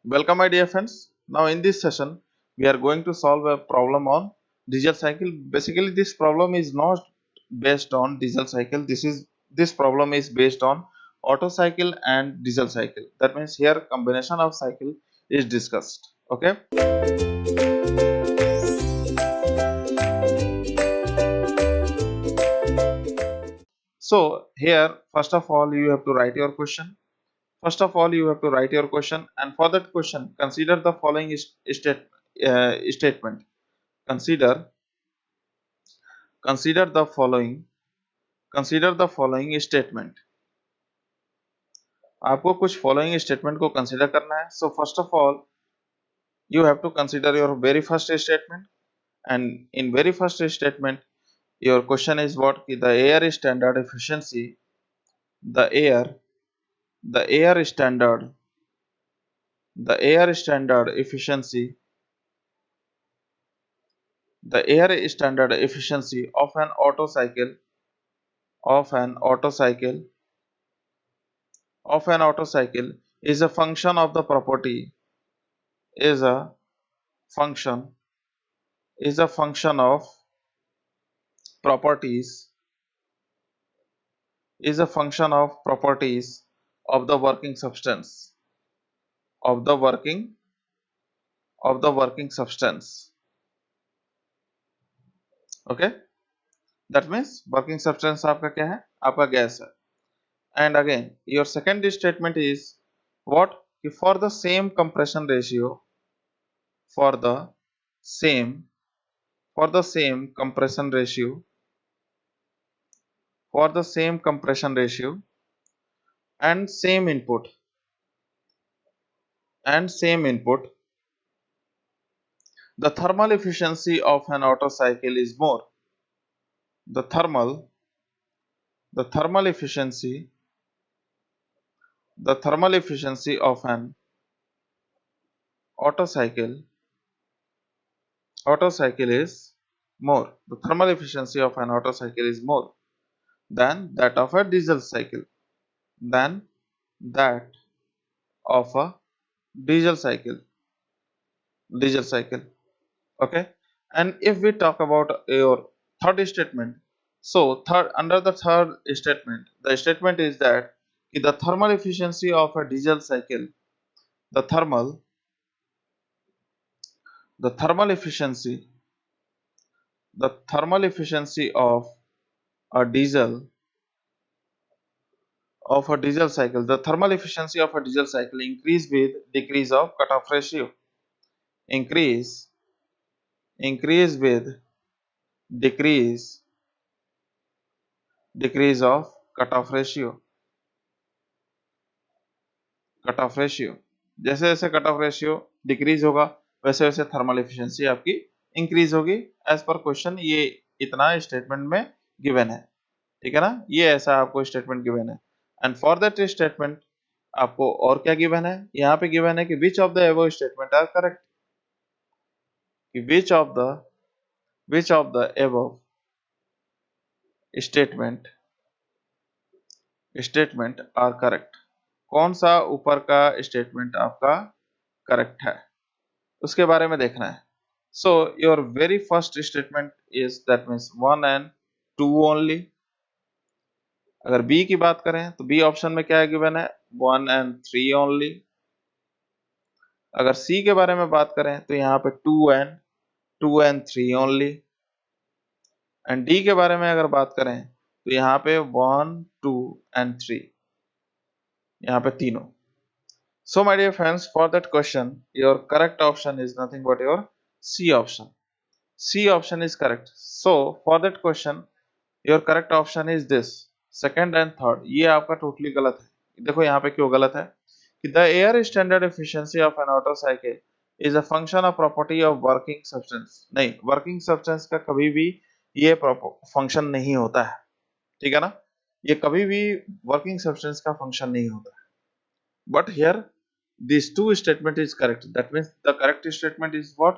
Welcome my dear friends. Now in this session we are going to solve a problem on diesel cycle. Basically this problem is not based on diesel cycle. This problem is based on Otto cycle and diesel cycle. That means here combination of cycle is discussed. Okay. So here first of all you have to write your question. First of all you have to write your question, and for that question consider the following statement. Consider consider the following consider the following statement. आपको कुछ following statement को consider करना है. So first of all you have to consider your very first statement, and in very first statement your question is what कि the air standard efficiency the air the air standard the air standard efficiency the air standard efficiency of an auto cycle of an auto cycle of an auto cycle is a function of the property is a function is a function of properties is a function of properties of the working substance of the working substance. Okay, that means working substance आपका क्या है? आपका gas है. And again your second statement is what? For the same compression ratio for the same compression ratio and same input the thermal efficiency of an Otto cycle is more. The thermal efficiency of an Otto cycle is more. The thermal efficiency of an Otto cycle is more than that of a diesel cycle. Than that of a diesel cycle. Okay. And if we talk about your third statement, so under the third statement, the statement is that the thermal efficiency of a diesel cycle, the thermal efficiency of a diesel cycle, the thermal efficiency of a diesel cycle increase with decrease of cutoff ratio. Increase with decrease of cutoff ratio. जैसे जैसे cut off ratio decrease होगा वैसे वैसे thermal efficiency आपकी increase होगी. As per question ये इतना statement में गिवन है. ठीक है ना, ये ऐसा आपको स्टेटमेंट गिवन है. एंड फॉर दैट स्टेटमेंट आपको और क्या गिवन है? यहाँ पे गिवन है कि which of the above statement are correct. Which of the above statement are correct. कौन सा ऊपर का स्टेटमेंट आपका करेक्ट है उसके बारे में देखना है. So your very first statement is that means 1 and 2 only. अगर बी की बात करें तो बी ऑप्शन में क्या गिवन है? 1 and 3 ओनली. अगर सी के बारे में बात करें तो यहाँ पे 2 and 3 ओनली. एंड डी के बारे में अगर बात करें तो यहाँ पे 1, 2 and 3, यहाँ पे तीनों. So my dear friends, for that question your correct option is nothing but your C option. C option is correct. So for that question your correct option is this. Second and third ये आपका totally गलत है. देखो यहाँ पे क्यों गलत है कि the air standard efficiency of an Otto cycle is a function of property of working substance. नहीं, working substance का कभी भी ये फंक्शन नहीं होता है. ठीक है ना, ये कभी भी वर्किंग सब्सटेंस का फंक्शन नहीं होता है. But here these two statement is correct. That means the correct statement is what?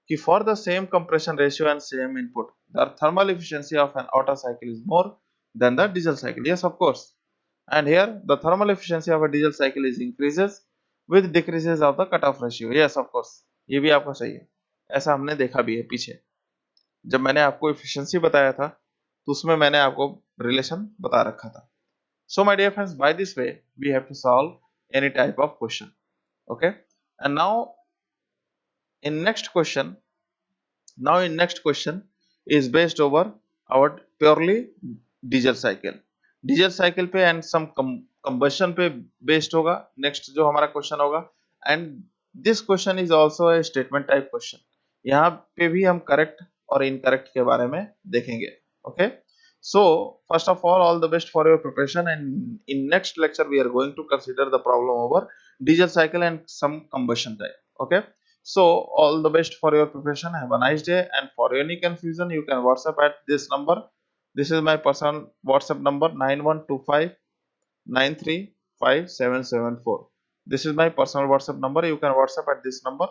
Ki for the same compression ratio and same input, the thermal efficiency of an Otto cycle is more than the diesel cycle. Yes, of course. And here the thermal efficiency of a diesel cycle is increases with decreases of the cutoff ratio. Yes, of course, ये भी आपका सही है, ऐसा हमने देखा भी है पीछे जब मैंने आपको efficiency बताया था तो उसमें मैंने आपको रिलेशन बता रखा था. So my dear friends, by this way we have to solve any type of question. Okay, and now in next question, is based over our purely diesel cycle. Diesel cycle पे and some combustion पे based होगा next जो हमारा question होगा. And this question is also a statement type question. यहाँ पे भी हम करेक्ट और इनकरेक्ट के बारे में देखेंगे. Okay, so first of all the best for your preparation, and in next lecture we are going to consider the problem over diesel cycle and some combustion type. Okay, so all the best for your preparation. Have a nice day, and for any confusion you can WhatsApp at this number. This is my personal WhatsApp number 9125935774. This is my personal WhatsApp number. You can WhatsApp at this number.